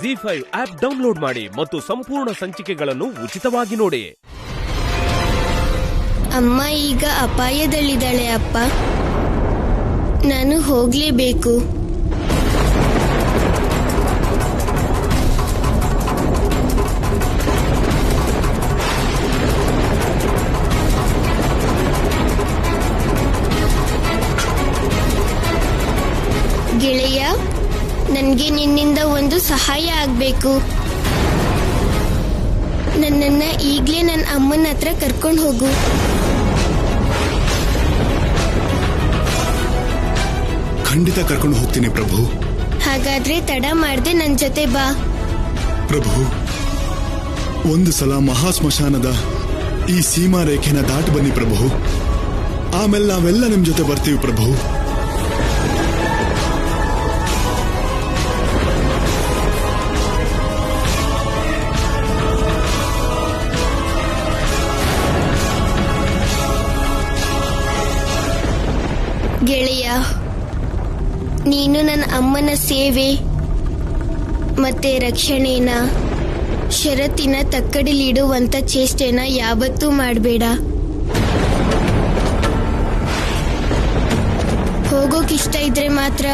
ಜಿ5 app download ಮಾಡಿ ಮತ್ತು ಸಂಪೂರ್ಣ ಸಂಚಿಕೆಗಳನ್ನು ಉಚಿತವಾಗಿ ನೋಡಿ. ಅಮ್ಮ ಈಗ ಅಪಾಯದಲ್ಲಿದ್ದಾಳೆ ಅಪ್ಪ, ನಾನು ಹೋಗ್ಲೇಬೇಕು. ಗೆಳೆಯ, ನನಗೆ ನಿನ್ನಿಂದ ಒಂದು ಸಹಾಯ ಆಗ್ಬೇಕು. ನನ್ನನ್ನ ಈಗ್ಲೇ ನನ್ನ ಅಮ್ಮನ ಹತ್ರ ಕರ್ಕೊಂಡು ಹೋಗು. ಖಂಡಿತ ಕರ್ಕೊಂಡು ಹೋಗ್ತೀನಿ ಪ್ರಭು. ಹಾಗಾದ್ರೆ ತಡ ಮಾಡದೆ ನನ್ ಜೊತೆ ಬಾ. ಪ್ರಭು, ಒಂದು ಸಲ ಮಹಾಸ್ಮಶಾನದ ಈ ಸೀಮಾ ರೇಖೆನ ದಾಟಿ ಬನ್ನಿ ಪ್ರಭು. ಆಮೇಲೆ ನಾವೆಲ್ಲ ನಿಮ್ ಜೊತೆ ಬರ್ತೀವಿ ಪ್ರಭು. ಗೆಳೆಯ, ನೀನು ನನ್ನ ಅಮ್ಮನ ಸೇವೆ ಮತ್ತೆ ರಕ್ಷಣೆನ ಷರತ್ತಿನ ತಕ್ಕಡಿಲಿಡುವಂತ ಚೇಷ್ಟೆನ ಯಾವತ್ತೂ ಮಾಡಬೇಡ. ಹೋಗೋಕಿಷ್ಟ ಇದ್ರೆ ಮಾತ್ರ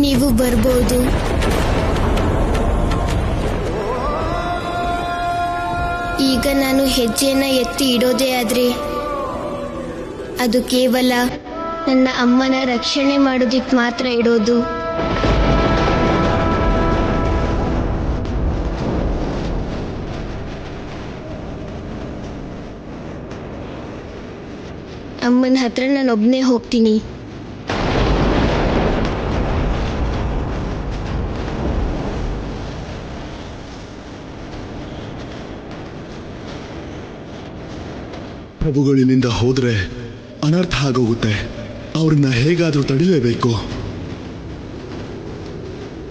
ನೀವು ಬರ್ಬೋದು. ಈಗ ನಾನು ಹೆಜ್ಜೆನ ಎತ್ತಿ ಇಡೋದೇ ಆದ್ರೆ ಅದು ಕೇವಲ ನನ್ನ ಅಮ್ಮನ ರಕ್ಷಣೆ ಮಾಡೋದಿಕ್ ಮಾತ್ರ ಇಡೋದು. ಅಮ್ಮನ ಹತ್ರ ನಾನು ಒಬ್ನೇ ಹೋಗ್ತೀನಿ. ಪ್ರಭುಗಳಿಂದ ಹೋದ್ರೆ ಅನರ್ಥ ಆಗೋಗುತ್ತೆ. ಅವ್ರನ್ನ ಹೇಗಾದ್ರೂ ತಡಿಲೇಬೇಕು.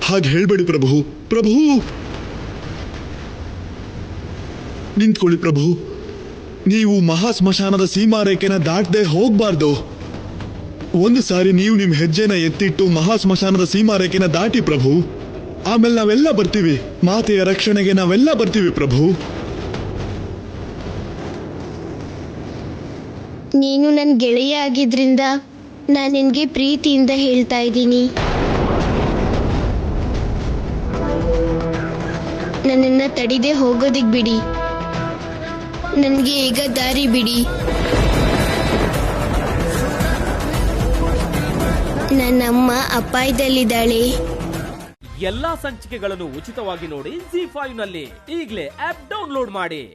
ಹಾಗೆ ಹೇಳ್ಬೇಡಿ ಪ್ರಭು. ಪ್ರಭು, ನಿಂತ್ಕೊಳ್ಳಿ ಪ್ರಭು. ನೀವು ಮಹಾಸ್ಮಶಾನದ ಸೀಮಾ ರೇಖೆನ ದಾಟದೆ ಹೋಗ್ಬಾರ್ದು. ಒಂದು ಸಾರಿ ನೀವು ನಿಮ್ ಹೆಜ್ಜೆನ ಎತ್ತಿಟ್ಟು ಮಹಾಸ್ಮಶಾನದ ಸೀಮಾ ರೇಖೆನ ದಾಟಿ ಪ್ರಭು. ಆಮೇಲೆ ನಾವೆಲ್ಲ ಬರ್ತೀವಿ. ಮಾತೆಯ ರಕ್ಷಣೆಗೆ ನಾವೆಲ್ಲ ಬರ್ತೀವಿ ಪ್ರಭು. ನೀನು ನನ್ನ ಗೆಳೆಯ ಆಗಿದ್ರಿಂದ ನಾನು ನಿನಗೆ ಪ್ರೀತಿಯಿಂದ ಹೇಳ್ತಾ ಇದ್ದೀನಿ. ನನ್ನನ್ನು ತಡಿದೆ ಹೋಗೋದಿಕ್ ಬಿಡಿ. ನನಗೆ ಈಗ ದಾರಿ ಬಿಡಿ. ನನ್ನಮ್ಮ ಅಪಾಯದಲ್ಲಿದ್ದಾಳೆ. ಎಲ್ಲಾ ಸಂಚಿಕೆಗಳನ್ನು ಉಚಿತವಾಗಿ ನೋಡಿ ಜಿ5 ನಲ್ಲಿ. ಈಗಲೇ ಆಪ್ ಡೌನ್ಲೋಡ್ ಮಾಡಿ.